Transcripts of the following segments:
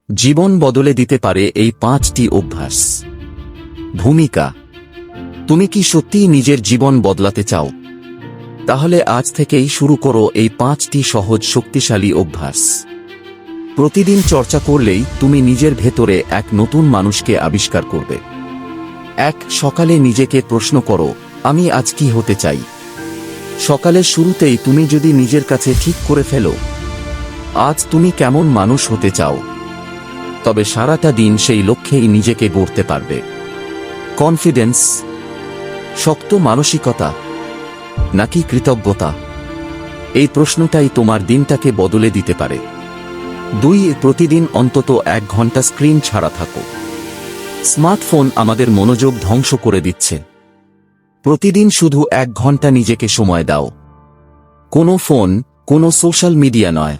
জীবন বদলে দিতে পারে এই 5টি অভ্যাস। ভূমিকা: তুমি কি সত্যিই নিজের জীবন বদলাতে চাও? তাহলে আজ থেকেই শুরু করো এই 5টি সহজ শক্তিশালী অভ্যাস। প্রতিদিন চর্চা করলেই তুমি নিজের ভেতরে এক নতুন মানুষকে আবিষ্কার করবে। 1. সকালে নিজেকে প্রশ্ন করো, আমি আজ কি হতে চাই? সকালের শুরুতেই তুমি যদি নিজের কাছে ঠিক করে ফেলো, আজ তুমি কেমন মানুষ হতে চাও, তবে সারাটা দিন সেই লক্ষ্যেই নিজেকে গড়তে পারবে। কনফিডেন্স: শক্ত মানসিকতা নাকি কৃতজ্ঞতা? এই প্রশ্নটাই তোমার দিনটাকে বদলে দিতে পারে। 2. প্রতিদিন অন্তত 1 ঘন্টা স্ক্রিন ছাড়া থাকো। স্মার্টফোন আমাদের মনোযোগ ধ্বংস করে দিচ্ছে। প্রতিদিন শুধু 1 ঘন্টা নিজেকে সময় দাও। কোনো ফোন, কোনো সোশ্যাল মিডিয়া নয়।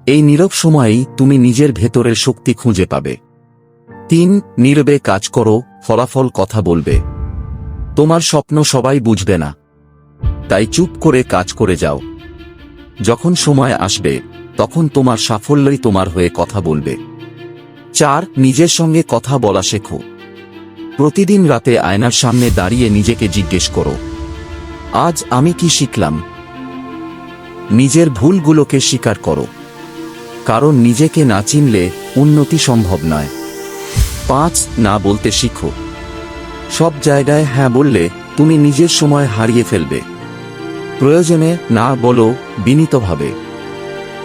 এই নীরব সময়েই তুমি নিজের ভেতরের শক্তি খুঁজে পাবে। 3. নীরবে কাজ করো, ফলাফল কথা বলবে। তোমার স্বপ্ন সবাই বুঝবে না, তাই চুপ করে কাজ করে যাও। যখন সময় আসবে, তখন তোমার সাফল্যই তোমার হয়ে কথা বলবে। 4. নিজের সঙ্গে কথা বলা শেখো। প্রতিদিন রাতে আয়নার সামনে দাঁড়িয়ে নিজেকে জিজ্ঞেস করো, আজ আমি কি শিখলাম? নিজের ভুলগুলোকে স্বীকার করো, কারণ নিজেকে না চিনলে উন্নতি সম্ভব নয়। 5. না বলতে শিখো। সব জায়গায় হ্যাঁ বললে তুমি নিজের সময় হারিয়ে ফেলবে। প্রয়োজনে না বলো, বিনীতভাবে।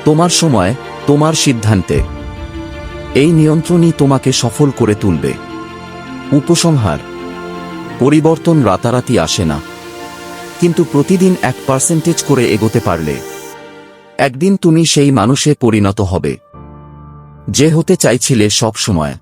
তোমার সময়, তোমার সিদ্ধান্তে। এই নিয়ন্ত্রণই তোমাকে সফল করে তুলবে। উপসংহার: পরিবর্তন রাতারাতি আসে না, কিন্তু প্রতিদিন 1% করে এগোতে পারলে একদিন তুমি সেই মানুষে পরিণত হবে যে হতে চাইছিলে সব সময়।